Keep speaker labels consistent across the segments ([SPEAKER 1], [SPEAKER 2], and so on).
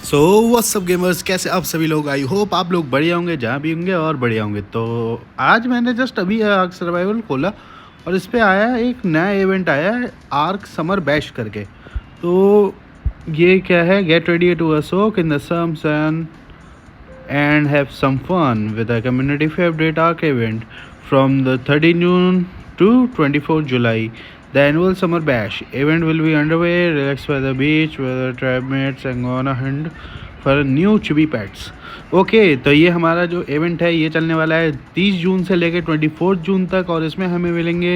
[SPEAKER 1] So what's up gamers, कैसे आप सभी लोग। आई होप आप लोग बढ़िया होंगे जहाँ भी होंगे और बढ़िया होंगे। तो आज मैंने जस्ट अभी आर्क सर्वाइवल खोला और इस पे आया है एक नया इवेंट आया है आर्क समर बैश करके। तो ये क्या है, get ready to a soak in the sun and have some fun with a community favorite arc event from the 13 June to 24 July. The annual summer bash event will be underway. Relax by the beach with the tribe mates and go on a hunt for new chubby pets. Okay तो ये हमारा जो event है ये चलने वाला है 30 जून से लेकर 24 जून तक और इसमें हमें मिलेंगे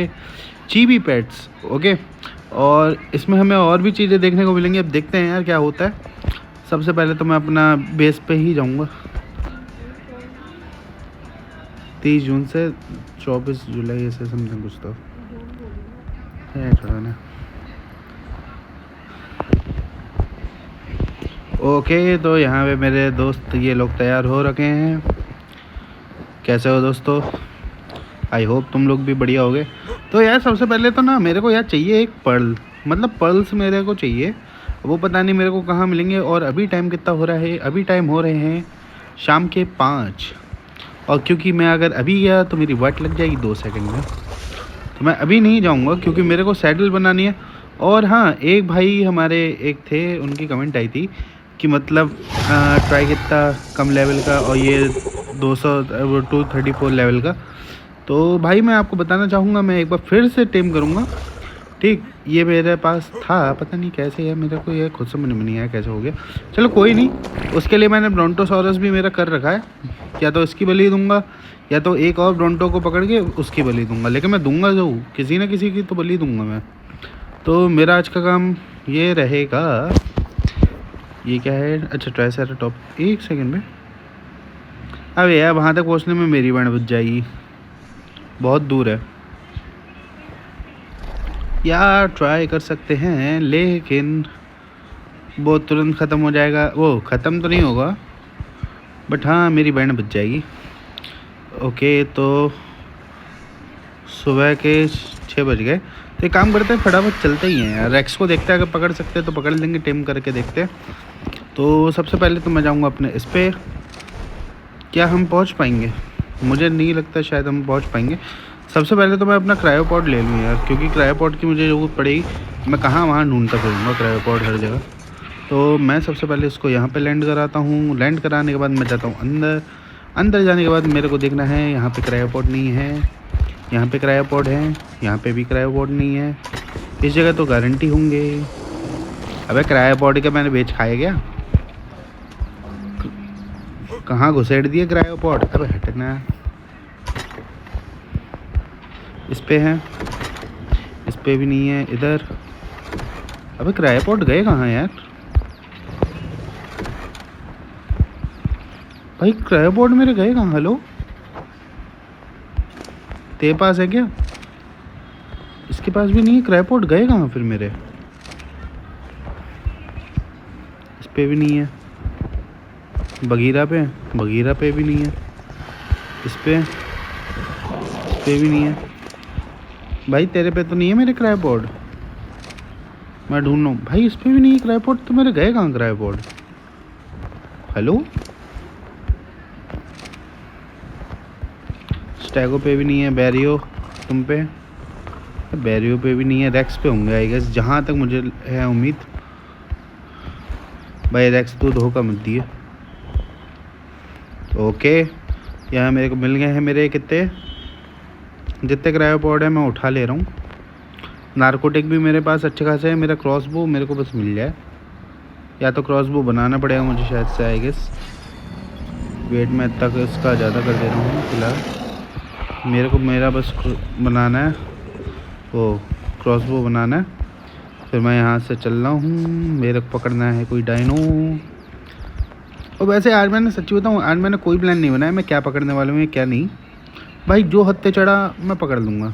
[SPEAKER 1] चीबी पेट्स। ओके और इसमें हमें और भी चीज़ें देखने को मिलेंगी। अब देखते हैं यार क्या होता है। सबसे पहले तो मैं अपना बेस पे ही जाऊंगा। 30 जून से 24 जुलाई ऐसे समथिंग कुछ तो है थोड़ा ना। ओके तो यहाँ पे मेरे दोस्त ये लोग तैयार हो रखे हैं। कैसे हो दोस्तों? आई होप तुम लोग भी बढ़िया होगे। तो यार सबसे पहले तो ना मेरे को यार चाहिए एक पर्ल, मतलब पर्ल्स मेरे को चाहिए। वो पता नहीं मेरे को कहाँ मिलेंगे। और अभी टाइम कितना हो रहा है? अभी टाइम हो रहे हैं शाम के 5। और क्योंकि मैं अगर अभी गया तो मेरी वाट लग जाएगी 2 सेकंड में, तो मैं अभी नहीं जाऊंगा क्योंकि मेरे को सैडल बनानी है। और हाँ, एक भाई हमारे एक थे, उनकी कमेंट आई थी कि मतलब ट्राई कितना कम लेवल का और ये 234 लेवल का। तो भाई मैं आपको बताना चाहूँगा, मैं एक बार फिर से टेम करूँगा। ठीक, ये मेरे पास था, पता नहीं कैसे है, मेरे को ये खुद समझ में नहीं आया कैसे हो गया। चलो कोई नहीं, उसके लिए मैंने ब्रोंटोसॉरस भी मेरा कर रखा है। या तो इसकी बलि दूंगा या तो एक और ब्रोंटो को पकड़ के उसकी बलि दूंगा, लेकिन मैं दूंगा जो किसी ना किसी की तो बलि दूंगा मैं। तो मेरा आज का काम ये रहेगा। ये क्या है? अच्छा ट्राइसेराटॉप। एक सेकंड में, अबे यार वहाँ तक पहुँचने में मेरी बैंड बच जाएगी, बहुत दूर है यार। ट्राई कर सकते हैं लेकिन वो तुरंत ख़त्म हो जाएगा। वो ख़त्म तो नहीं होगा बट हाँ मेरी बैंड बच जाएगी। ओके तो सुबह के 6 बज गए। तो एक काम करते हैं, फटाफट चलते ही हैं यार। रेक्स को देखते हैं, अगर पकड़ सकते हैं तो पकड़ लेंगे, टेम करके देखते हैं। तो सबसे पहले तो मैं जाऊंगा अपने इस पर। क्या हम पहुंच पाएंगे? मुझे नहीं लगता शायद हम पहुंच पाएंगे। सबसे पहले तो मैं अपना क्रायोपॉड ले लूँ यार, क्योंकि क्रायोपॉड की मुझे ज़रूरत पड़ेगी। मैं कहाँ वहाँ ढूंढता फिरूँगा क्रायोपॉड हर जगह। तो मैं सबसे पहले इसको यहाँ पे लैंड कराता हूँ। लैंड कराने के बाद मैं जाता हूँ अंदर। अंदर जाने के बाद मेरे को देखना है यहाँ पे क्रायोपॉड नहीं है, यहाँ पे क्रायोपॉड है, यहाँ पे भी क्रायोपॉड नहीं है। इस जगह तो गारंटी होंगे। अबे क्रायोपॉड का मैंने बेच खाया गया। कहाँ घुसेड़ दिए क्रायोपॉड? अबे हटना। इस पे है, इस पे भी नहीं है, इधर। अबे क्रायोपॉड गए कहाँ यार? भाई क्रायोपॉड मेरे गए कहाँ? हेलो, तेरे पास है क्या? इसके पास भी नहीं है। क्रायोपॉड गए कहाँ फिर मेरे? इस पे भी नहीं है। बगीरा पे भी नहीं है। इस पे भी नहीं है। भाई तेरे पे तो नहीं है मेरे क्रायोपॉड, मैं ढूंढ रहा हूँ। भाई इस पे भी नहीं है क्रायोपॉड, तो मेरे गए कहाँ क्रायोपॉड? हेलो, स्टैगो पे भी नहीं है। बैरियो तुम पे? बैरियो पे भी नहीं है। रेक्स पे होंगे आई गेस, जहाँ तक मुझे है उम्मीद। भाई रेक्स तो धोखा मत दिए। ओके, यहाँ मेरे को मिल गए हैं मेरे कितने जितने क्रायोपॉड है मैं उठा ले रहा हूँ। नार्कोटिक भी मेरे पास अच्छे खासे है। मेरा क्रॉसबो मेरे को बस मिल जाए, या तो क्रॉसबो बनाना पड़ेगा मुझे शायद से आई गेस। वेट में तक इसका ज़्यादा कर दे रहा हूँ फिलहाल। मेरे को मेरा बस बनाना है, वो क्रॉसबो बनाना है। फिर मैं यहाँ से चल रहा हूँ, मेरे को पकड़ना है कोई डायनो। और वैसे आज मैंने सच्ची बताऊँ, आज मैंने कोई प्लान नहीं बनाया मैं क्या पकड़ने वाला हूँ क्या नहीं। भाई जो हत्ते चढ़ा मैं पकड़ लूँगा।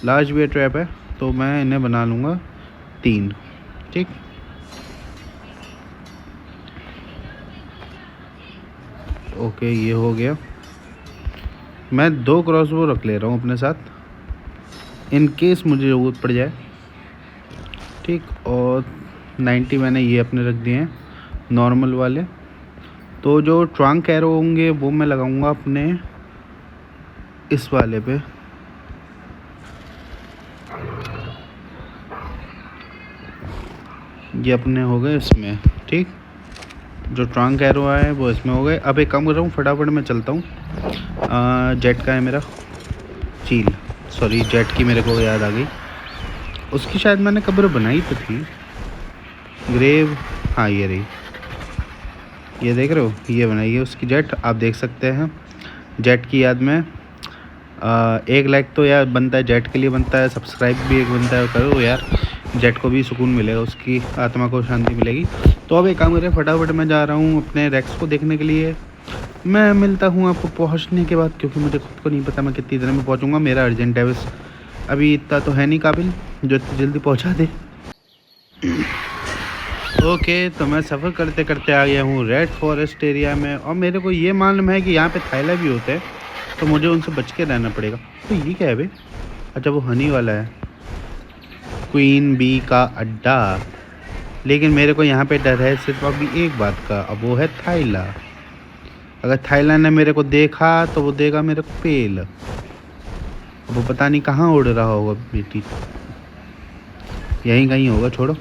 [SPEAKER 1] लार्ज बियर ट्रैप है तो मैं इन्हें बना लूँगा 3। ठीक, ओके ये हो गया। मैं 2 क्रॉसबो रख ले रहा हूँ अपने साथ इन केस मुझे ज़रूरत पड़ जाए। ठीक, और 90 मैंने ये अपने रख दिए हैं। नॉर्मल वाले। तो जो ट्रंक एरो होंगे वो मैं लगाऊंगा अपने इस वाले पे। ये अपने हो गए इसमें, ठीक। जो ट्रंक एरो आए वो इसमें हो गए। अब एक काम कर रहा हूँ, फटाफट मैं चलता हूँ। जेट का है मेरा चील, सॉरी जेट की मेरे को याद आ गई। उसकी शायद मैंने कब्र बनाई तो थी, ग्रेव, हाँ ये रही, ये देख रहे हो, ये बनाई है उसकी जेट। आप देख सकते हैं जेट की याद में। एक लाइक तो यार बनता है, जेट के लिए बनता है, सब्सक्राइब भी एक बनता है, करो यार, जेट को भी सुकून मिलेगा, उसकी आत्मा को शांति मिलेगी। तो अब एक काम करें, फटाफट मैं जा रहा हूँ अपने रेक्स को देखने के लिए। मैं मिलता हूँ आपको पहुँचने के बाद, क्योंकि मुझे खुद को नहीं पता मैं कितनी देर में पहुँचूँगा। मेरा अर्जेंट है बस, अभी इतना तो है नहीं काबिल जो इतनी जल्दी पहुँचा दे। ओके, तो मैं सफ़र करते करते आ गया हूँ रेड फॉरेस्ट एरिया में, और मेरे को ये मालूम है कि यहाँ पे थाईला भी होते हैं, तो मुझे उनसे बच के रहना पड़ेगा। तो ये क्या है भाई? अच्छा वो हनी वाला है, क्वीन बी का अड्डा। लेकिन मेरे को यहाँ पे डर है सिर्फ अभी एक बात का, अब वो है थाईला। अगर थाईला ने मेरे को देखा तो वो देगा मेरे को पेल। अब वो पता नहीं कहाँ उड़ रहा होगा बेटी, यहीं कहीं होगा, छोड़ो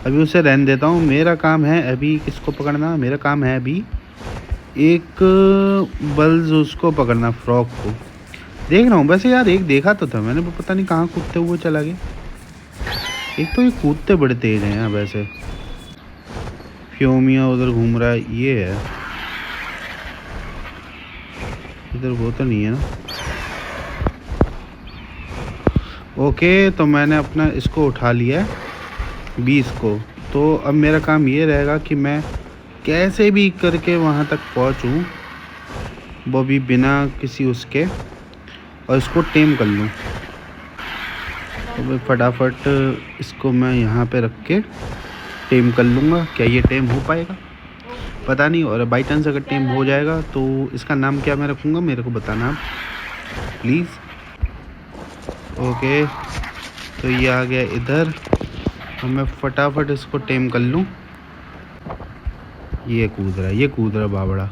[SPEAKER 1] अभी उसे रहने देता हूँ। मेरा काम है अभी किसको पकड़ना, मेरा काम है अभी एक बल्ज उसको पकड़ना, फ्रॉक को देख रहा हूँ। वैसे यार एक देखा तो था मैंने, वो पता नहीं कहाँ कूदते हुए चला गया। एक तो ये कूदते बड़े तेज हैं यार वैसे। फ्योमिया उधर घूम रहा है, ये है इधर, वो तो नहीं है ना। ओके, तो मैंने अपना इसको उठा लिया है 20 को। तो अब मेरा काम ये रहेगा कि मैं कैसे भी करके वहाँ तक पहुँचूँ, वो भी बिना किसी उसके, और इसको टेम कर लूँ। तो मैं फटाफट इसको मैं यहाँ पे रख के टेम कर लूँगा। क्या ये टेम हो पाएगा पता नहीं, और बाई चांस अगर टेम हो जाएगा तो इसका नाम क्या मैं रखूँगा मेरे को बताना आप प्लीज़। ओके, तो ये आ गया इधर, और मैं फटाफट इसको टेम कर लूँ। ये कूद रहा है, ये कूद रहा बाबड़ा।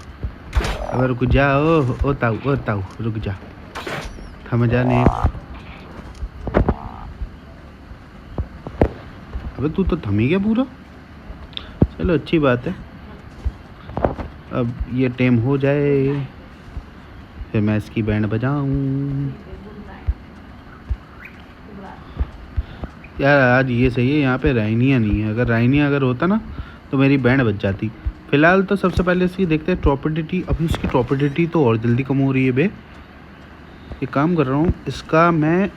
[SPEAKER 1] अगर रुक जा, ओ ताऊ रुक जा, थम जाने। अबे तू तो थमी गया पूरा, चलो अच्छी बात है। अब ये टेम हो जाए फिर मैं इसकी बैंड बजाऊं। यार आज ये सही है, यहाँ पे राइनिया नहीं है। अगर राइनिया अगर होता ना तो मेरी बैंड बज जाती। फ़िलहाल तो सबसे पहले इसकी देखते हैं टॉपर्डिटी। अभी इसकी टॉपर्डिटी तो और जल्दी कम हो रही है बे। एक काम कर रहा हूँ, इसका मैं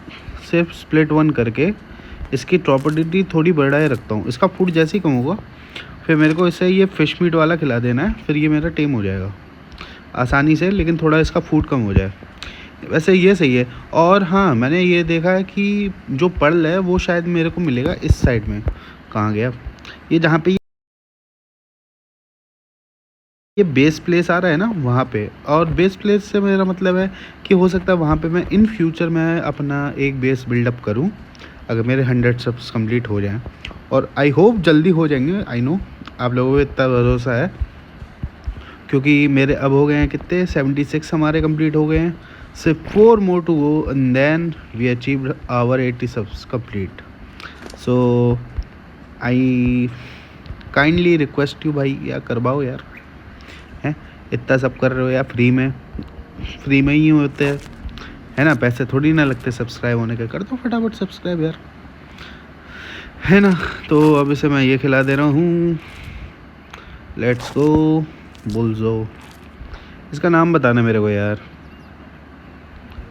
[SPEAKER 1] सिर्फ स्प्लिट 1 करके इसकी टॉपर्डिटी थोड़ी बढ़ाए रखता हूँ। इसका फूड जैसे ही कम होगा फिर मेरे को इसे ये फ़िश मीट वाला खिला देना है, फिर ये मेरा टेम हो जाएगा आसानी से। लेकिन थोड़ा इसका फूड कम हो जाए, वैसे ये सही है। और हाँ, मैंने ये देखा है कि जो पर्ल है वो शायद मेरे को मिलेगा इस साइड में। कहाँ गया ये, जहाँ पे ये बेस प्लेस आ रहा है ना वहाँ पे। और बेस प्लेस से मेरा मतलब है कि हो सकता है वहाँ पे मैं इन फ्यूचर में अपना एक बेस बिल्डअप करूँ, अगर मेरे 100 सब्स कंप्लीट हो जाएं। और आई होप जल्दी हो जाएंगे, आई नो आप लोगों को इतना भरोसा है, क्योंकि मेरे अब हो गए हैं कितने, 76 हमारे कंप्लीट हो गए हैं। सिर्फ 4 more to go and then we achieved our 80 subs complete. So I kindly request you भाई, या करवाओ यार, हैं इतना सब कर रहे हो यार, फ्री में ही होते हैं है ना, पैसे थोड़ी ना लगते सब्सक्राइब होने के। कर दो फटाफट सब्सक्राइब यार, है ना। तो अब इसे मैं ये खिला दे रहा हूँ, लेट्स गो बुल्जो। इसका नाम बताना मेरे को यार,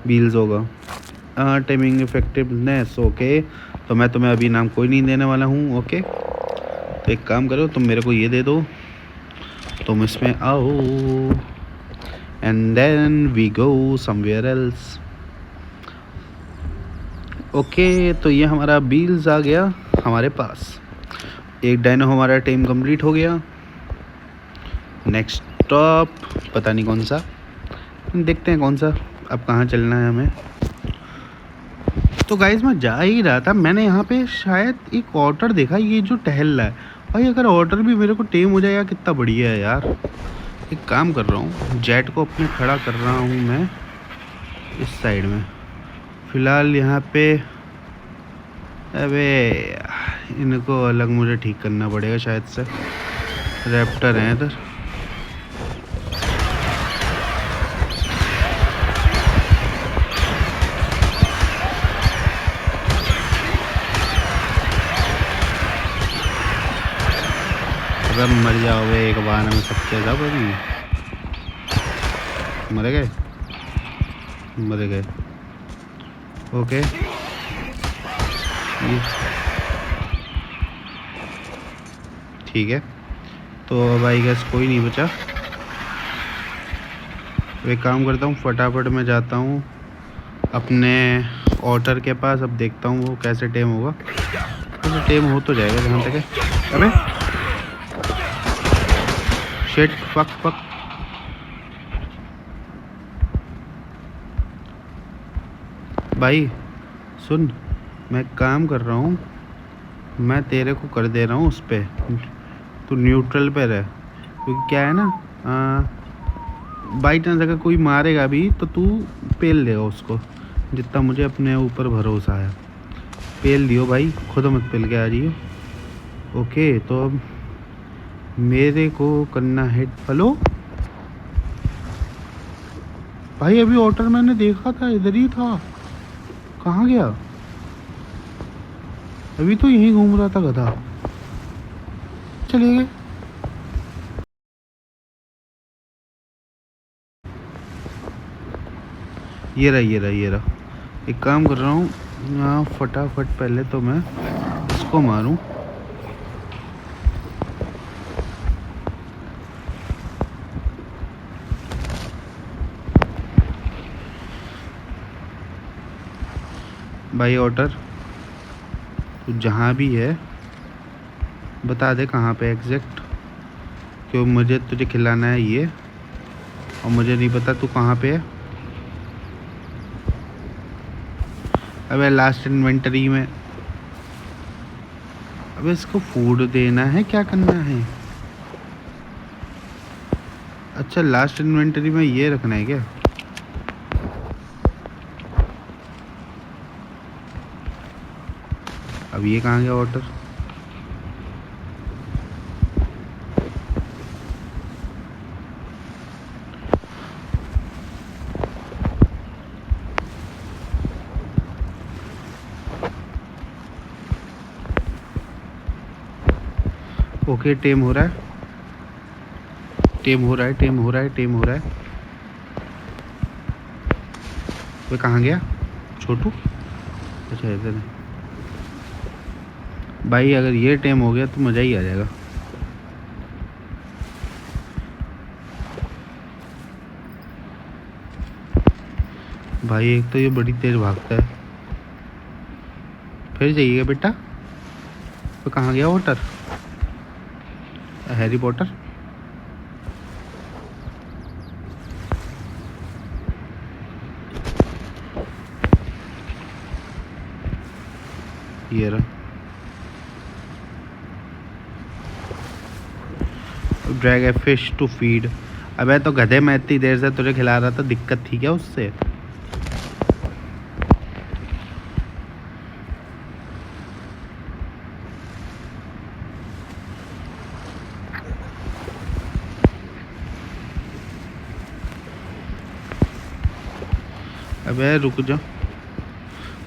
[SPEAKER 1] बील्स होगा। Taming effectiveness, okay. तो मैं तुम्हें अभी नाम कोई नहीं देने वाला हूँ, ओके। तो एक काम करो, तुम मेरे को ये दे दो, तुम इसमें आओ, and then we go somewhere else. Okay, तो ये हमारा बील्स आ गया हमारे पास। एक डायनो हमारा टीम कंप्लीट हो गया। नेक्स्ट स्टॉप पता नहीं कौन सा, देखते हैं कौन सा, अब कहाँ चलना है हमें। तो गाइस मैं जा ही रहा था, मैंने यहाँ पे शायद एक ऑटर देखा, ये जो टहल रहा है भाई अगर ऑर्डर भी मेरे को टेम हो जाएगा कितना बढ़िया है यार। एक काम कर रहा हूँ, जेट को अपने खड़ा कर रहा हूँ मैं इस साइड में फ़िलहाल यहाँ पे। अबे इनको अलग मुझे ठीक करना पड़ेगा शायद से। रैप्टर हैं इधर। अबे मर जाओगे एक बार में सबके सब। अभी मर गए, मर गए। ओके ठीक है, तो अब आई गेस कोई नहीं बचा। एक काम करता हूँ, फटाफट मैं जाता हूँ अपने ऑटर के पास। अब देखता हूँ वो कैसे टेम होगा। तो टेम हो तो जाएगा जहाँ तक है। अबे शिट, फक फक। भाई सुन, मैं काम कर रहा हूँ, मैं तेरे को कर दे रहा हूँ उस पर। तू न्यूट्रल पे रह, क्योंकि क्या है ना, बाई चांस अगर कोई मारेगा भी तो तू पेल देगा उसको, जितना मुझे अपने ऊपर भरोसा है। पेल दियो भाई, खुद मत पेल के आ जाइयो। ओके, तो अब मेरे को करना है। हेलो भाई, अभी ऑर्डर मैंने देखा था इधर ही था, कहाँ गया? अभी तो यहीं घूम रहा था गधा। चले गए। ये रहा ये रहा ये रहा। एक काम कर रहा हूँ यहाँ, फटाफट पहले तो मैं इसको मारूं। भाई ऑर्डर, तू जहाँ भी है बता दे कहाँ पे एग्जैक्ट, क्यों मुझे तुझे खिलाना है ये, और मुझे नहीं पता तू कहाँ पे है। अबे लास्ट इन्वेंटरी में। अबे इसको फूड देना है, क्या करना है? अच्छा, लास्ट इन्वेंटरी में ये रखना है क्या? अब ये कहाँ गया ऑर्डर? ओके, टेम हो रहा है, टेम हो रहा है, टेम हो रहा है, टेम हो रहा है। वो कहाँ गया छोटू? अच्छा इधर है। भाई अगर ये टेम हो गया तो मज़ा ही आ जाएगा। भाई एक तो ये बड़ी तेज भागता है। फिर जाइएगा बेटा। तो कहाँ गया वॉटर? Harry Potter. ये रहा। Drag a fish to feed. अबे तो गधे, मैं इतनी देर से तुझे खिला रहा था, दिक्कत थी क्या उससे? अबे रुक जा।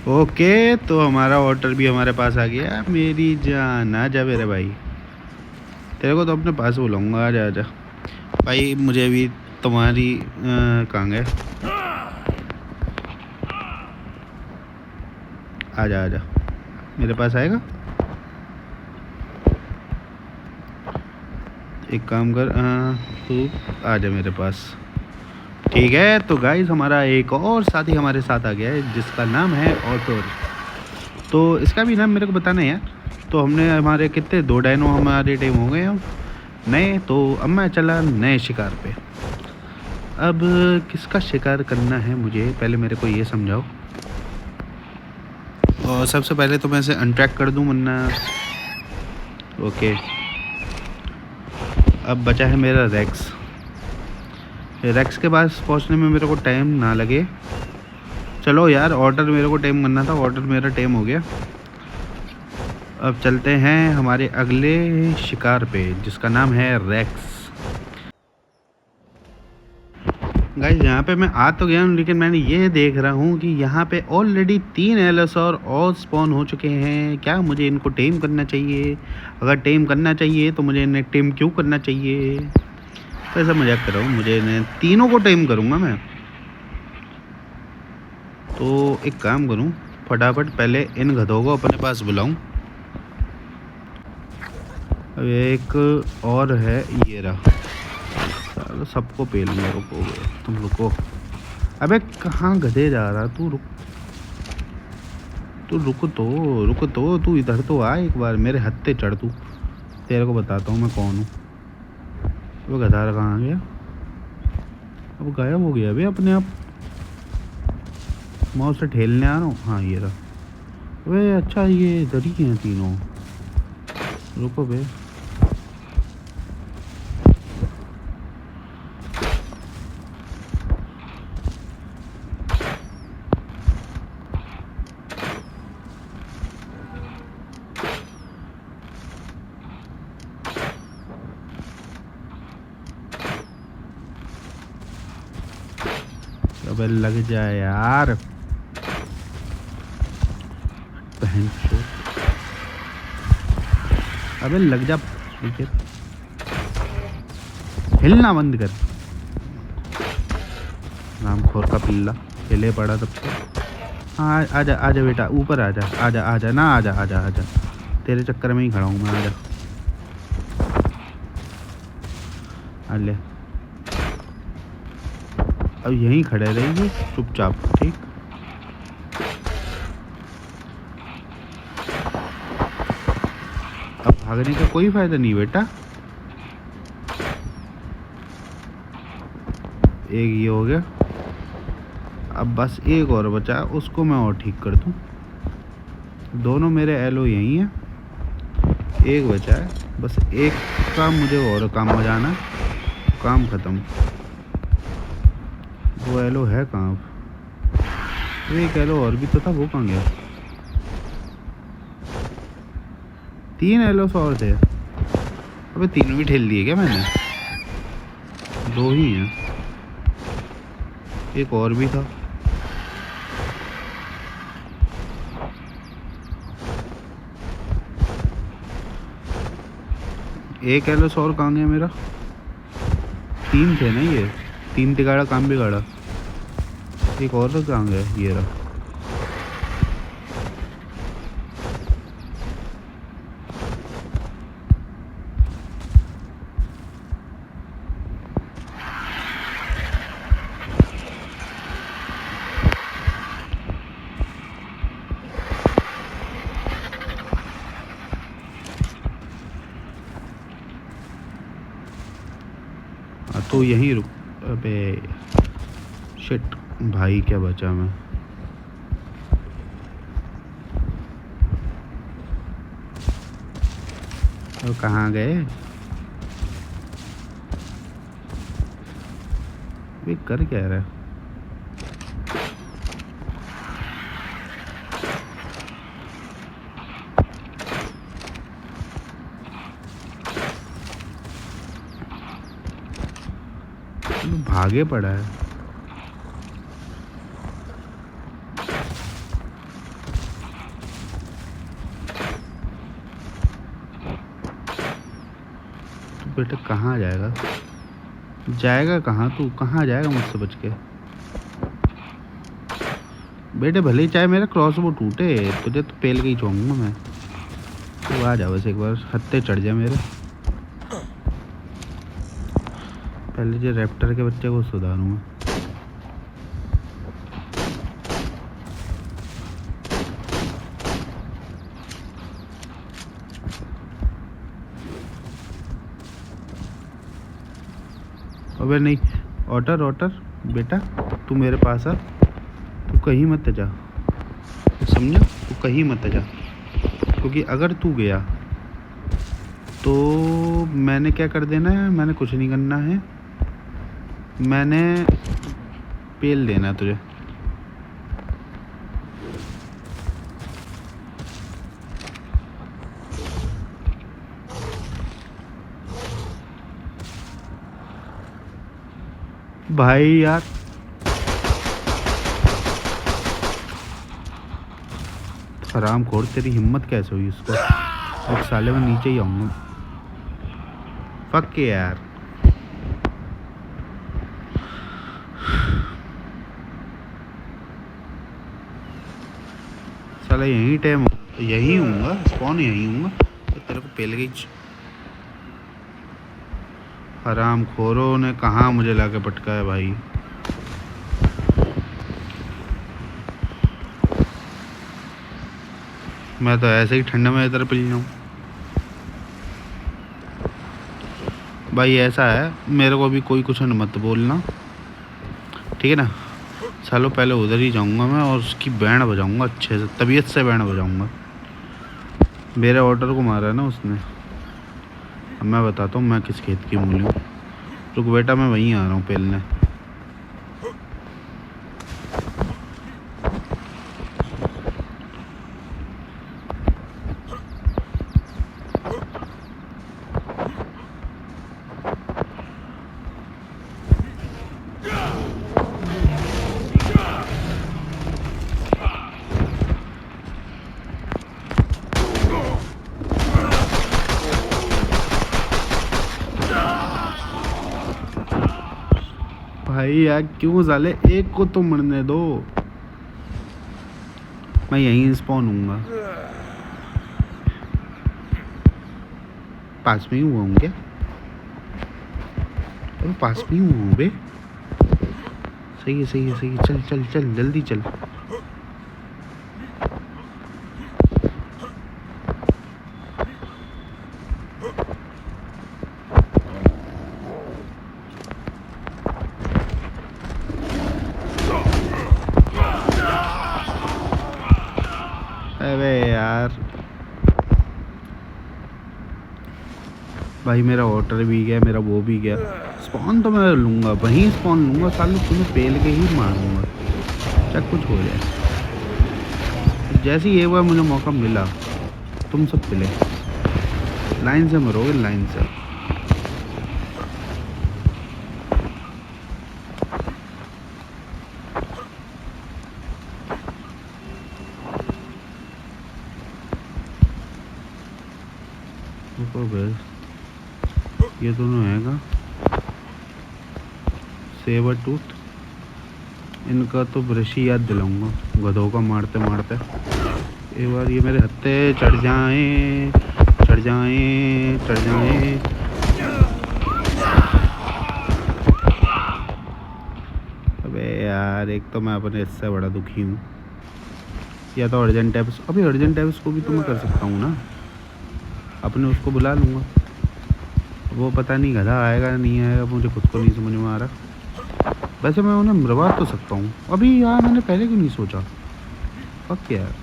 [SPEAKER 1] ओके, तो हमारा ऑर्डर भी हमारे पास आ गया। मेरी जान आ जा मेरे भाई, तेरे को तो अपने पास बुलाऊंगा। आ जा आ जा भाई, मुझे भी तुम्हारी कहाँ गए? आ जा आ जा, मेरे पास आएगा। एक काम कर, तू आ जा मेरे पास। ठीक है, तो गाइस हमारा एक और साथी हमारे साथ आ गया है, जिसका नाम है ऑटोर। तो इसका भी नाम मेरे को बताना है यार। तो हमने हमारे कितने 2 डायनो हमारे टीम हो गए हम नए। तो अब मैं चला नए शिकार पे। अब किसका शिकार करना है मुझे, पहले मेरे को ये समझाओ। और सबसे पहले तो मैं इसे अनट्रैक कर दूं, वरना ओके अब बचा है मेरा रेक्स। रेक्स के पास पहुंचने में मेरे को टाइम ना लगे। चलो यार, ऑर्डर मेरे को टाइम करना था, ऑर्डर मेरा टाइम हो गया। अब चलते हैं हमारे अगले शिकार पे, जिसका नाम है रेक्स। गाइस यहाँ पे मैं आ तो गया हूँ, लेकिन मैंने ये देख रहा हूँ कि यहाँ पे ऑलरेडी 3 एलोसॉर और स्पॉन हो चुके हैं। क्या मुझे इनको टेम करना चाहिए? अगर टेम करना चाहिए तो मुझे इन्हें टेम क्यों करना चाहिए? तो ऐसा मजाक कर रहा हूँ, मुझे इन्हें तीनों को टेम करूँगा मैं। तो एक काम करूँ, फटाफट पहले इन गधों को अपने पास बुलाऊँ। अब एक और है, ये रहा। सबको पेलूंगा, रुकोगे तुम, रुको। अबे कहाँ गधे जा रहा तू? रुक तो, तू इधर तो आ एक बार, मेरे हत्थे चढ़ तू, तेरे को बताता हूँ मैं कौन हूँ। वो गधा कहाँ गया? अब गायब हो गया अबे अपने आप। मैं उसे ठेलने आ रहा हूँ। हाँ ये रहा। वे अच्छा, ये इधर ही हैं तीनों। रुको बे, अबे लग जाए यार, बहन चोद। अबे लग जा, हिलना बंद कर। रामखोर का पिल्ला हिले पड़ा तब से। हाँ आजा आजा बेटा, ऊपर आजा, आजा आजा ना, आजा आजा आजा, तेरे चक्कर में ही खड़ा हूँ मैं, आजा। आ ले, अब यहीं खड़े रहेंगे चुपचाप, ठीक? अब भागने का कोई फायदा नहीं बेटा। एक ये हो गया, अब बस एक और बचा, उसको मैं और ठीक कर दूं। दोनों मेरे एलो यहीं हैं, एक बचा है, बस एक का मुझे और काम बजाना, काम खत्म। वो एलो है कहाँ? एक एलो और भी तो था, वो कहाँ गया? 3 एलोस और थे। अबे 3 भी ठेल दिए क्या मैंने? 2 ही हैं, एक और भी था। एक एलोस और कहाँ गया मेरा? 3 थे ना ये, 3 तिगाड़ा काम बिगाड़ा। एक और तो कहाँ गया? ये रहा। तो यहीं रुक। अबे शिट भाई, क्या बचा मैं? तो कहाँ गए? वे कर क्या रहा है? भागे पड़ा है। तू बेटा कहाँ जाएगा? जाएगा कहाँ तू? कहाँ जाएगा मुझसे बच के? बेटे भले ही चाहे मेरा क्रॉसबो टूटे, तुझे तो पेल के ही छोड़ूंगा मैं। तू आ जा बस एक बार, हत्ते चढ़ जा मेरे। पहले जो रैप्टर के बच्चे को सुधारूंगा। अबे नहीं, ऑटर ऑटर बेटा, तू मेरे पास आ, तू कहीं मत जा, समझा? तू कहीं मत जा, क्योंकि अगर तू गया तो मैंने क्या कर देना है, मैंने कुछ नहीं करना है, मैंने पेल देना है तुझे। भाई यार हराम खोर, तेरी हिम्मत कैसे हुई उसको? एक साले में नीचे ही आऊंगा। फक के यार। साला यही टाइम, यही हूँगा, स्पॉन यही हूँगा तो तेरे को पेल गई। हराम खोरों ने कहाँ मुझे लाके पटका है भाई। मैं तो ऐसे ही ठंडे में इधर पिल जाऊँ। भाई ऐसा है, मेरे को अभी कोई कुछ मत बोलना, ठीक है ना? सालों पहले उधर ही जाऊंगा मैं और उसकी बैंड बजाऊंगा अच्छे से, तबीयत से बैंड बजाऊंगा। मेरे ऑर्डर को मारा है ना उसने। अब मैं बताता हूँ मैं किस खेत की मूली हूँ। रुक बेटा, मैं वहीं आ रहा हूँ पेलने। भाई यार क्यों साले, एक को तो मरने दो। मैं यहीं स्पॉन हूँगा। पास में ही हुआ हूँ क्या? अरे पास में ही हूँ बे। सही है सही है सही है, चल चल चल जल्दी चल। अबे यार भाई मेरा ऑर्डर भी गया, मेरा वो भी गया। स्पॉन तो मैं लूँगा, वहीं स्पॉन लूँगा साले, तुम्हें पेल के ही मारूंगा चाहे कुछ हो जाए। जैसे ही एक बार मुझे मौका मिला, तुम सब पिले, लाइन से मरोगे, लाइन से। ये दोनों हैगा सेवर टूथ, इनका तो ब्रश ही याद दिलाऊंगा गधों का मारते मारते। एक बार ये मेरे हत्थे चढ़ जाएं, चढ़ जाएं, चढ़ जाएं। अबे यार एक तो मैं अपने इससे बड़ा दुखी हूँ। या तो अर्जेंट टैब्स, अभी अर्जेंट टैब्स को भी तो मैं कर सकता हूँ ना, अपने उसको बुला लूँगा। वो पता नहीं गधा आएगा नहीं आएगा, मुझे खुद को नहीं समझ में आ रहा। वैसे मैं उन्हें मरवा तो सकता हूँ अभी यार, मैंने पहले क्यों नहीं सोचा। फक यार।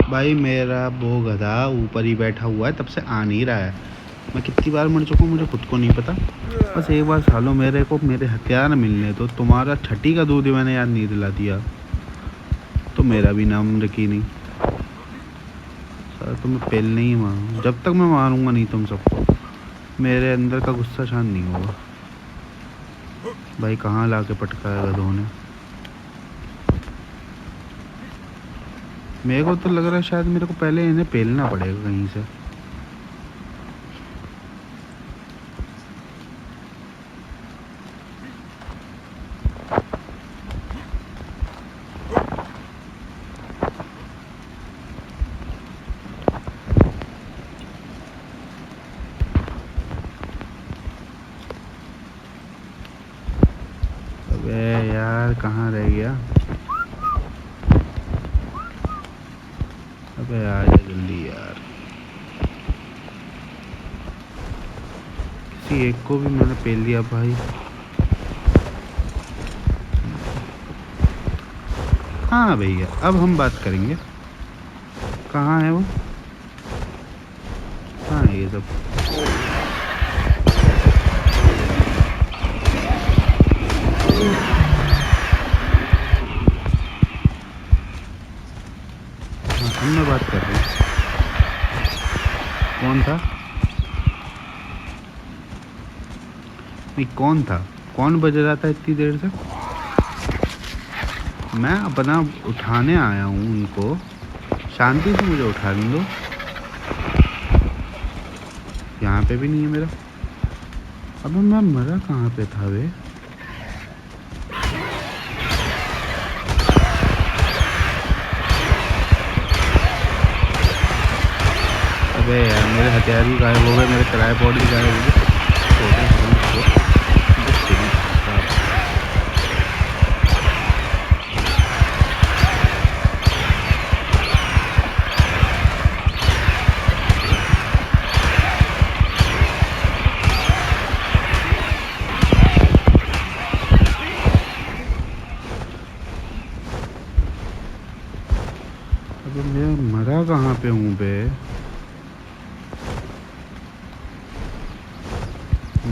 [SPEAKER 1] भाई मेरा वो गधा ऊपर ही बैठा हुआ है, तब से आ नहीं रहा है। मैं कितनी बार मर चुका हूँ मुझे खुद को नहीं पता। बस एक बार सालों मेरे को मेरे हथियार मिलने दो। तुम्हारा छठी का दूध ही मैंने याद नहीं दिला दिया तो मेरा भी नाम रखी नहीं। सर तुम्हें पहले ही मारूँ, जब तक मैं मारूंगा नहीं तुम सबको, मेरे अंदर का गुस्सा शांत नहीं होगा। भाई कहाँ ला के पटका है गधों ने। मेरे को तो लग रहा है शायद मेरे को पहले इन्हें पेलना पड़ेगा कहीं से। यार, कहाँ रह गया? अबे आ जा जल्दी यार। किसी एक को भी मैंने पेल दिया भाई। हाँ भैया, अब हम बात करेंगे। कहाँ है वो? हाँ ये सब हाँ, मैं बात कर रहा हूँ। कौन था? नहीं, कौन था? कौन बज रहा था इतनी देर से? मैं अपना उठाने आया हूँ उनको, शांति से मुझे उठाने दो। यहाँ पे भी नहीं है मेरा। अब मैं मरा कहाँ पे था वे? अबे यार, मेरे हथियार भी गायब हो गए, मेरे किराए पॉड भी गायब हो गए। अब मैं मरा कहाँ पे हूँ बे?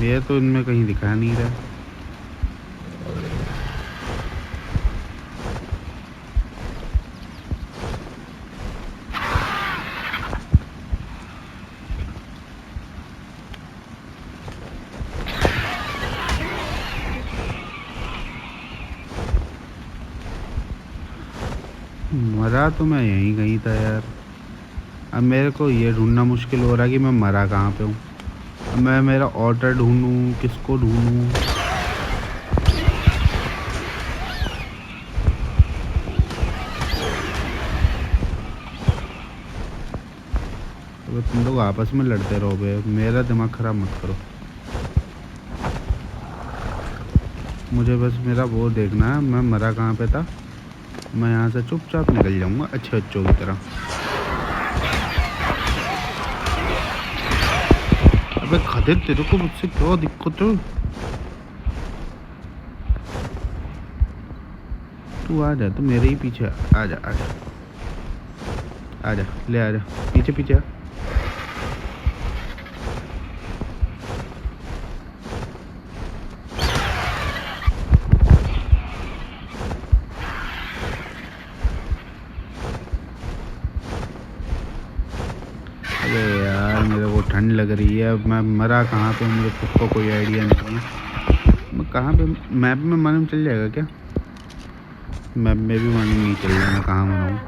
[SPEAKER 1] ये तो इनमें कहीं दिखा नहीं रहा। मरा तो मैं यहीं कहीं था यार। अब मेरे को ये ढूंढना मुश्किल हो रहा है कि मैं मरा कहाँ पे हूँ। अब मैं मेरा ऑर्डर ढूंढूं, किसको ढूंढूं? तो तुम लोग आपस में लड़ते रहो बे, मेरा दिमाग खराब मत करो। मुझे बस मेरा वो देखना है, मैं मरा कहाँ पे था। मैं यहाँ से चुपचाप निकल जाऊंगा अच्छे बच्चों की तरह। अबे खदे, तेरे को मुझसे क्या दिक्कत है? तू आ जा, तू मेरे ही पीछे आ जा, आ जा, आ जा, ले आ जा, पीछे पीछे आ। अरे यार, मेरे को ठंड लग रही है। अब मैं मरा कहाँ पे हूँ, मुझे खुद को कोई आइडिया नहीं है। मैं कहाँ पे? मैप में मालूम चल जाएगा क्या? मैप में भी मालूम नहीं चल रहा मैं कहाँ मरा हूँ।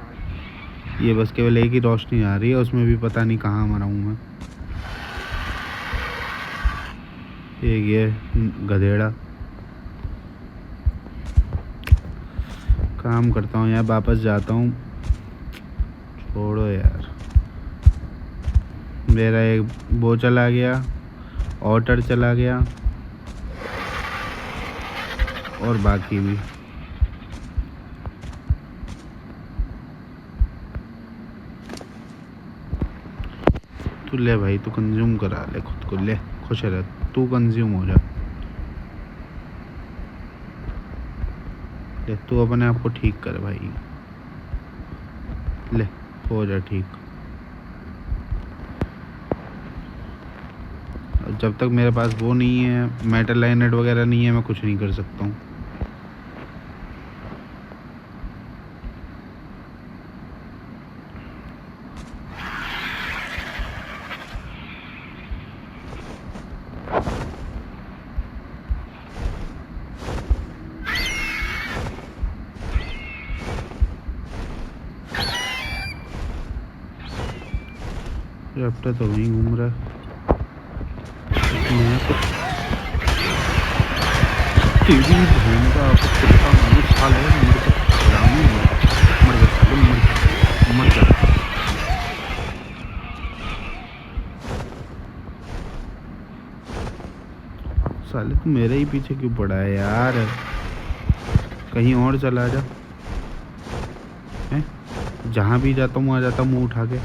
[SPEAKER 1] ये बस केवल एक ही रोशनी आ रही है, उसमें भी पता नहीं कहाँ मरा हूँ मैं। एक ये गधेड़ा। काम करता हूँ यार, वापस जाता हूँ। छोड़ो यार। मेरा एक वो चला गया, ऑर्डर चला गया, और बाकी भी। तू ले भाई, तू कंज्यूम करा ले खुद को, ले खुश रह, तू कंज्यूम हो जा। ले तू अपने आप को ठीक कर भाई, ले हो जा ठीक। जब तक मेरे पास वो नहीं है, मेटल लाइनेट वगैरह नहीं है, मैं कुछ नहीं कर सकता हूँ। रफ्ता तो वहीं घूम रहा है। मैं तो तेरी बहन का कुत्ता मनुष्य साले, मर जा रामी, मर जा साले, मर जा। साले तू मेरे ही पीछे क्यों पड़ा है यार? कहीं और चला जा हैं। जहाँ भी जाता हूँ आ जाता हूँ मुँह उठा के।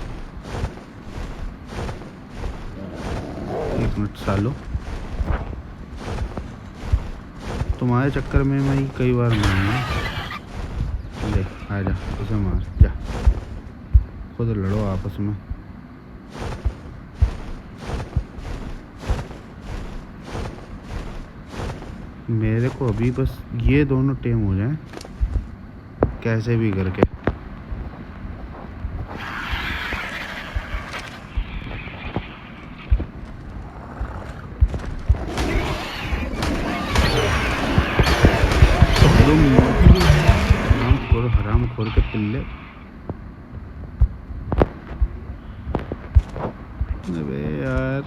[SPEAKER 1] एक मिनट सालो, तुम्हारे चक्कर में मैं कई बार मारूंगा। ले आ जा, उसे मार जा, खुद लड़ो आपस में। मेरे को अभी बस ये दोनों टेम हो जाएं कैसे भी करके। हराम खोर के पिल्ले। अबे यार,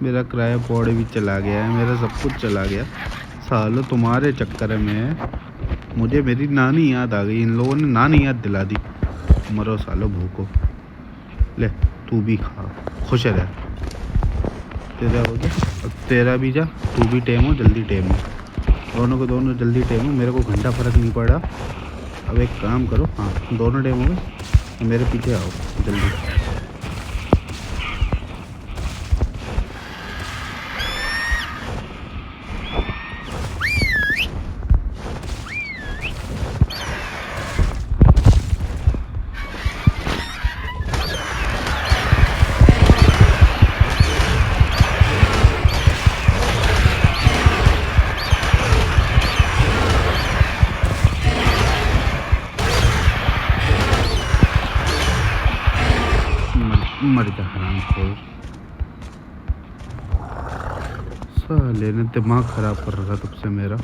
[SPEAKER 1] मेरा किराया पौड़े भी चला गया है, मेरा सब कुछ चला गया सालो। तुम्हारे चक्कर में मुझे मेरी नानी याद आ गई। इन लोगों ने नानी याद दिला दी। मरो सालो भूखो। ले तू भी खा, खुश रह। तेरा हो जा, अब तेरा भी जा। तू भी टेम हो, जल्दी टेम हो। दोनों को दोनों जल्दी टेम हो, मेरे को घंटा फर्क नहीं पड़ा। अब एक काम करो, हाँ दोनों टेम हो गए, मेरे पीछे आओ जल्दी। मर जा हराम खोर। साले ने दिमाग खराब कर रखा तब से मेरा।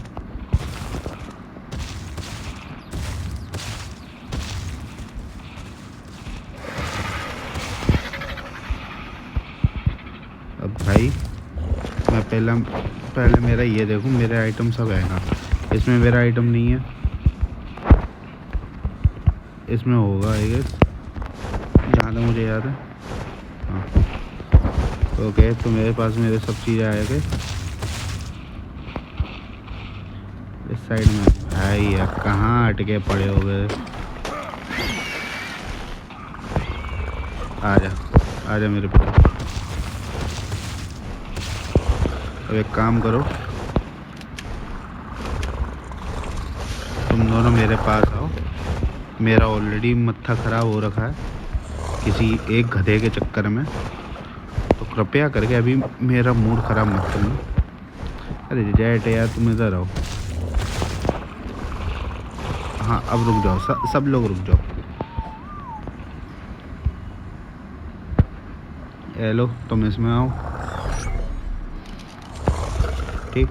[SPEAKER 1] अब भाई मैं पहले मेरा ये देखूं, मेरे आइटम सब है ना। इसमें मेरा आइटम नहीं है, इसमें होगा आई गेस, जहाँ तक मुझे याद है। हाँ ओके, तो मेरे पास मेरे सब चीज़ें आए गए। इस साइड में भाई यार कहाँ अटके पड़े हो गए। आजा मेरे पास। अब एक काम करो, तुम दोनों मेरे पास आओ। मेरा ऑलरेडी मत्था खराब हो रखा है किसी एक गधे के चक्कर में, तो कृपया करके अभी मेरा मूड ख़राब मत करना। अरे जैट यार तुम इधर आओ। हाँ अब रुक जाओ, सब लोग रुक जाओ। हेलो तुम इसमें आओ, ठीक।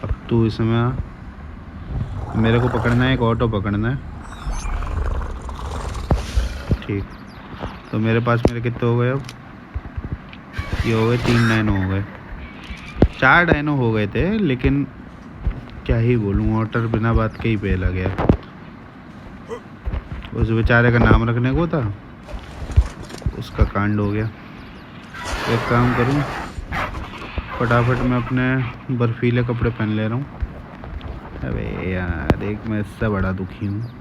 [SPEAKER 1] अब तू इसमें आ, मेरे को पकड़ना है, एक ऑटो पकड़ना है, ठीक। तो मेरे पास मेरे कितने हो गए अब? ये हो गए 3 डायनो हो गए, 4 डायनो हो गए थे, लेकिन क्या ही बोलूँ, ऑटर बिना बात के ही पहला गया। उस बेचारे का नाम रखने को था, उसका कांड हो गया। एक काम करूँ, फटाफट मैं अपने बर्फीले कपड़े पहन ले रहा हूँ। अबे यार एक मैं इससे बड़ा दुखी हूँ।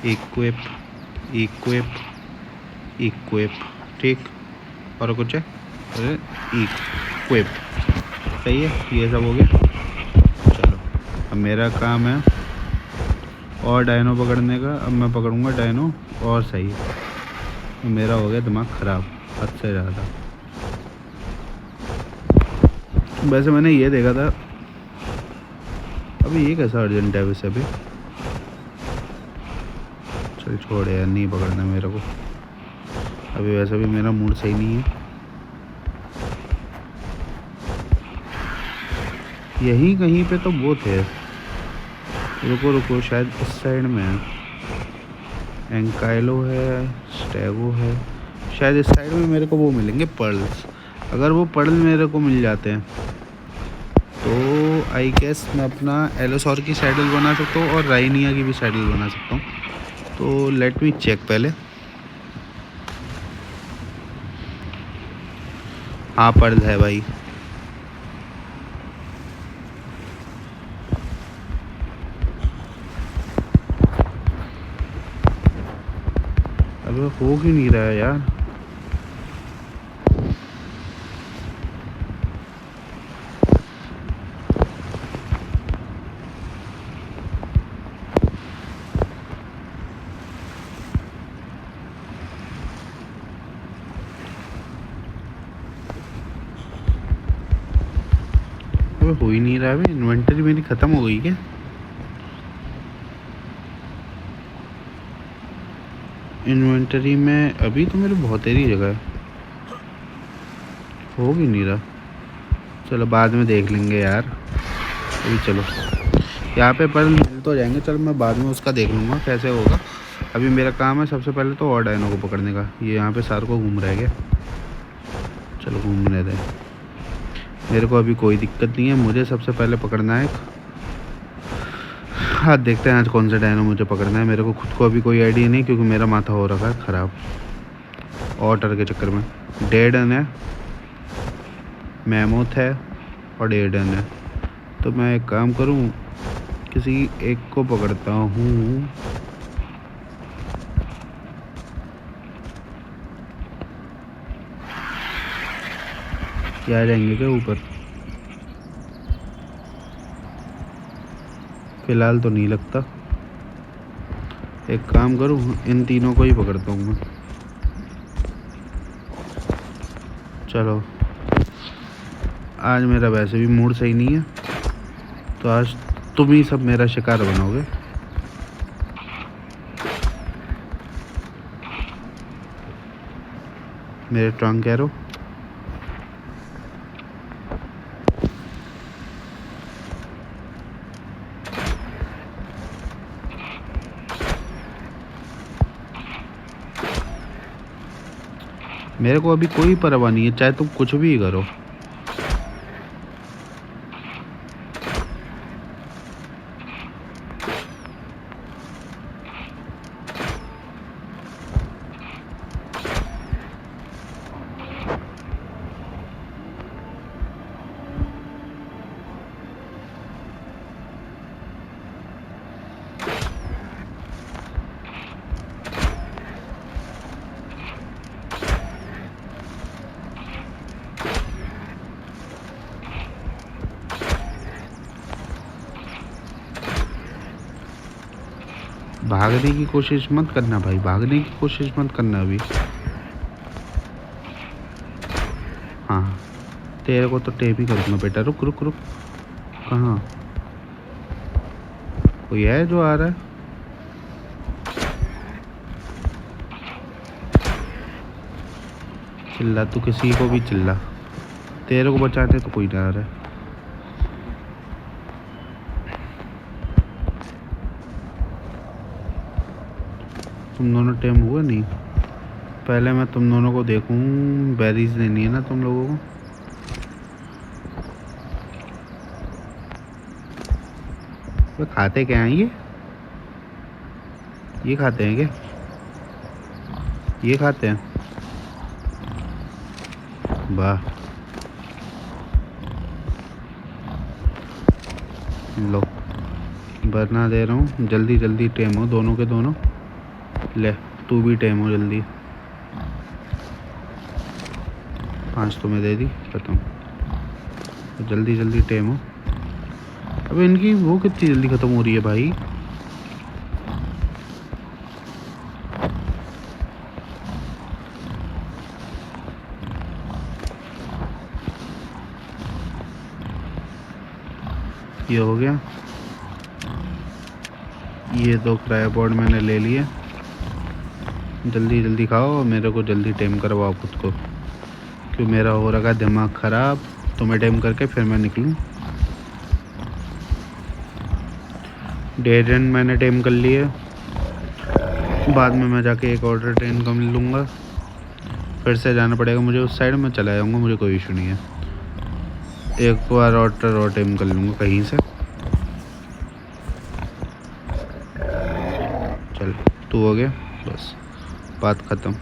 [SPEAKER 1] इक्विप ठीक, और कुछ है? अरे इक्विप सही है, ये सब हो गया। चलो अब मेरा काम है और डायनो पकड़ने का। अब मैं पकड़ूंगा डायनो और सही है। मेरा हो गया दिमाग ख़राब हद से ज़्यादा। वैसे मैंने ये देखा था, अभी ये कैसा अर्जेंट है वैसे अभी। चल छोड़ यार, नहीं पकड़ना मेरे को अभी, वैसे भी मेरा मूड सही नहीं है। यहीं कहीं पे तो वो थे, रुको शायद इस साइड में है। एंकाइलो है, स्टेगो है, शायद इस साइड में मेरे को वो मिलेंगे पर्ल्स। अगर वो पर्ल मेरे को मिल जाते हैं तो आई गेस मैं अपना एलोसॉर की सैडल बना सकता हूँ और राइनिया की भी सैडल बना सकता हूँ। तो लेट मी चेक पहले। हाँ पर्ल है भाई। अबे हो क्यों नहीं रहा है यार? अबे हो ही नहीं रहा है। इन्वेंटरी मेरी ख़त्म हो गई क्या? इन्वेंटरी में अभी तो मेरे बहुत तेरी जगह है, हो भी नहीं रहा। चलो बाद में देख लेंगे यार। अभी चलो यहाँ पे पर मिल तो जाएंगे। चलो मैं बाद में उसका देख लूँगा कैसे होगा। अभी मेरा काम है सबसे पहले तो और डायनो को पकड़ने का। ये यहाँ पे सार को घूम रहा है क्या? चलो घूमने दे, मेरे को अभी कोई दिक्कत नहीं है। मुझे सबसे पहले पकड़ना है। हाँ देखते हैं आज कौन सा डायनो मुझे पकड़ना है। मेरे को खुद को अभी कोई आइडिया नहीं, क्योंकि मेरा माथा हो रखा है ख़राब ऑर्डर के चक्कर में। डेडन है, मैमोथ है और डेडन है। तो मैं एक काम करूं, किसी एक को पकड़ता हूं। क्या आ जाएंगे क्या ऊपर? फिलहाल तो नहीं लगता। एक काम करूं, इन तीनों को ही पकड़ता हूं मैं। चलो आज मेरा वैसे भी मूड सही नहीं है, तो आज तुम ही सब मेरा शिकार बनोगे। मेरे ट्रंक एरो। मेरे को अभी कोई परवाह नहीं है, चाहे तुम कुछ भी करो। भागने की कोशिश मत करना भाई, भागने की कोशिश मत करना अभी। हाँ तेरे को तो टेप ही करूँगा बेटा। रुक रुक रुक, कहाँ कोई है जो आ रहा है? चिल्ला तू, किसी को भी चिल्ला, तेरे को बचाने तो कोई ना आ रहा है। तुम दोनों टेम हुए नहीं? पहले मैं तुम दोनों को देखूं। बेरीज देनी है ना तुम लोगों को। वो खाते क्या हैं ये खाते हैं क्या? ये खाते हैं? वाह, लो बरना दे रहा हूँ। जल्दी जल्दी टेम हो दोनों के दोनों। ले तू भी टेम हो जल्दी। 5 तो मैं दे दी, खत्म। तो जल्दी जल्दी टेम हो। अब इनकी वो कितनी जल्दी ख़त्म हो रही है भाई। ये हो गया। ये 2 क्रायोपॉड मैंने ले लिए। जल्दी जल्दी खाओ और मेरे को जल्दी टेम करवाओ खुद को, क्यों मेरा हो रखा है दिमाग ख़राब। तुम्हें टेम करके फिर मैं निकलूँ। डेडन मैंने टेम कर लिए। बाद में मैं जाके एक ऑर्डर ट्रेन का मिल लूँगा। फिर से जाना पड़ेगा मुझे उस साइड में, चला जाऊँगा, मुझे कोई इशू नहीं है। एक बार ऑर्डर और टेम कर लूँगा कहीं से। चल तू हो गया, बस बात ख़त्म।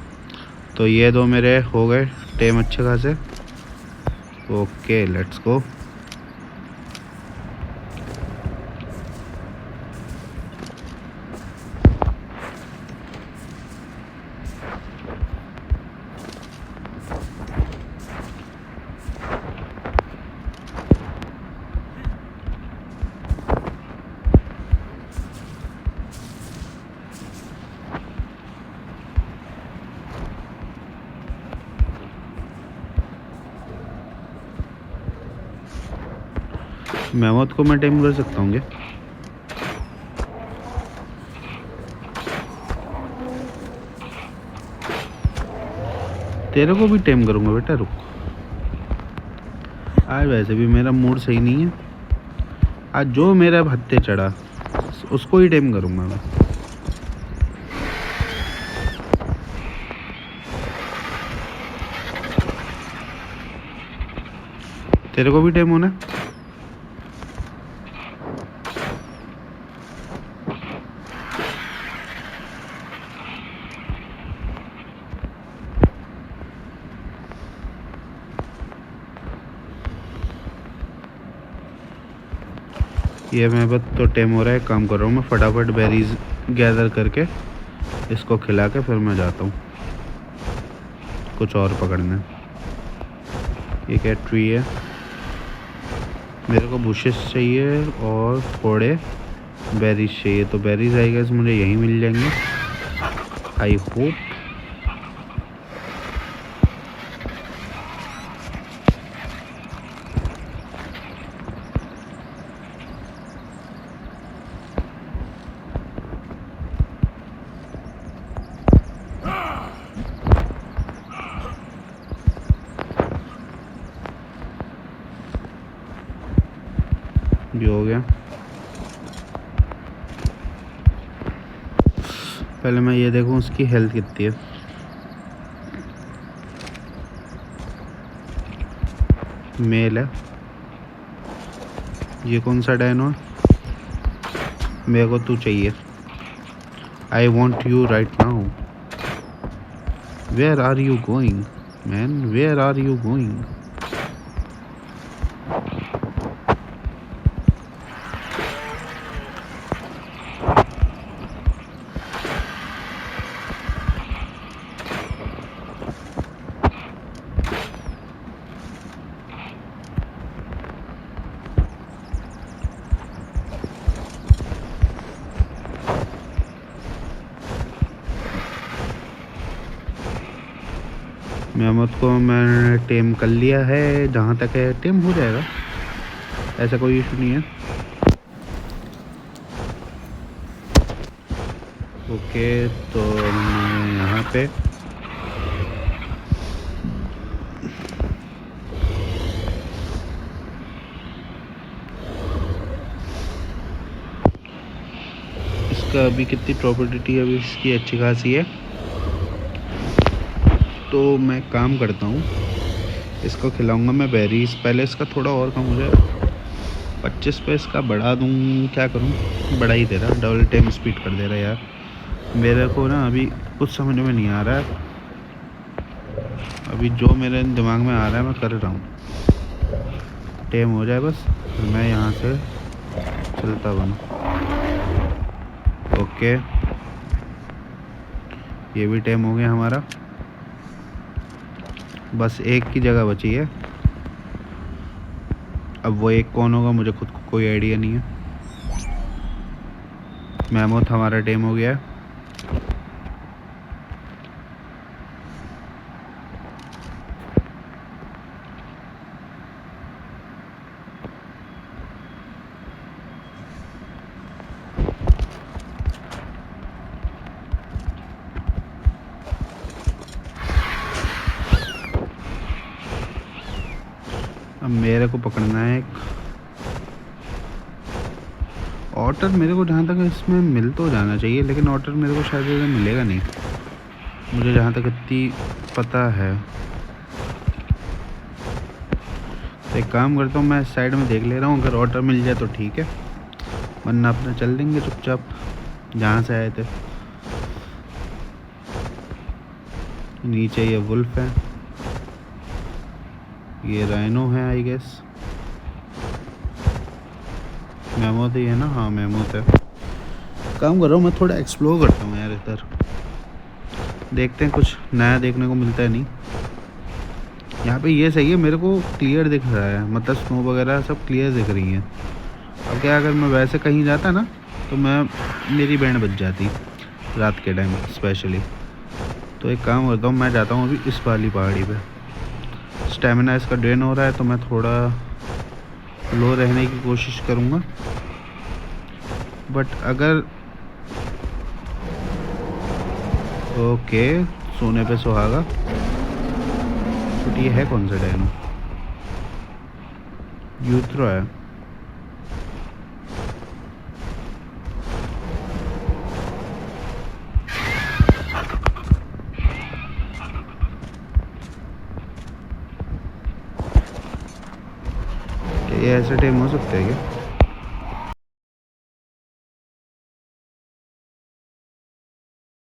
[SPEAKER 1] तो ये 2 मेरे हो गए टेम अच्छे खासे। Okay let's go. मेमोथ को मैं टेम कर सकता हूँ क्या? तेरे को भी टेम करूँगा बेटा, रुक। आज वैसे भी मेरा मूड सही नहीं है। आज जो मेरा हत्थे चढ़ा उसको ही टेम करूँगा मैं। तेरे को भी टेम होना। ये मैं बस तो टेम हो रहा है, काम कर रहा हूँ मैं। फटाफट बेरीज गैदर करके इसको खिला के फिर मैं जाता हूँ कुछ और पकड़ने। ये क्या ट्री है? मेरे को बुशेस चाहिए और थोड़े बेरीज चाहिए, तो बेरीज आई गेस मुझे यहीं मिल जाएंगे आई होप। भी हो गया। पहले मैं ये देखूं उसकी हेल्थ कितनी है। मेल है। ये कौन सा डायनो है? मेरे को तू चाहिए। I want you right now. Where are you going man, where are you going? मेमोथ को मैंने टेम कर लिया है, जहाँ तक है टेम हो जाएगा, ऐसा कोई इशू नहीं है। ओके तो मैं यहाँ पे इसका अभी कितनी प्रॉपर्टी अभी इसकी अच्छी खासी है, तो मैं काम करता हूँ इसको खिलाऊंगा मैं बेरीज। पहले इसका थोड़ा और कम हो जाए, 25 पे इसका बढ़ा दूँ, क्या करूँ? बढ़ा ही दे रहा, डबल टेम स्पीड कर दे रहा यार। मेरे को ना अभी कुछ समझ में नहीं आ रहा है। अभी जो मेरे दिमाग में आ रहा है मैं कर रहा हूँ। टेम हो जाए बस, मैं यहाँ से चलता बनूँ। ओके ये भी टेम हो गया हमारा। बस एक की जगह बची है। अब वो एक कौन होगा मुझे खुद को कोई आइडिया नहीं है। मेमोथ हमारा टेम हो गया है। अब मेरे को पकड़ना है एक ऑटर। मेरे को जहाँ तक इसमें मिल तो जाना चाहिए, लेकिन ऑटर मेरे को शायद इधर मिलेगा नहीं, मुझे जहाँ तक इतनी पता है। तो एक काम करता हूँ, मैं साइड में देख ले रहा हूँ, अगर ऑटर मिल जाए तो ठीक है, वरना अपना चल देंगे चुपचाप जहाँ से आए थे। नीचे ये वुल्फ है। ये राइनो है आई गेस। मेमोथ ही है ना? हाँ मेमोथ है। काम कर रहा हूँ मैं, थोड़ा एक्सप्लोर करता हूँ यार इधर, देखते हैं कुछ नया देखने को मिलता है नहीं। यहाँ पे ये सही है, मेरे को क्लियर दिख रहा है, मतलब स्नो वगैरह सब क्लियर दिख रही हैं। अब क्या, अगर मैं वैसे कहीं जाता ना तो मैं मेरी बैंड बज जाती रात के टाइम स्पेशली। तो एक काम करता हूँ, मैं जाता हूँ अभी इस वाली पहाड़ी पे। स्टेमिना इसका ड्रेन हो रहा है तो मैं थोड़ा लो रहने की कोशिश करूँगा। बट अगर ओके, सोने पे सुहागा। बट ये है कौन सा डायनो? यूथ्रो है। क्या ये ऐसे टाइम हो सकता है क्या?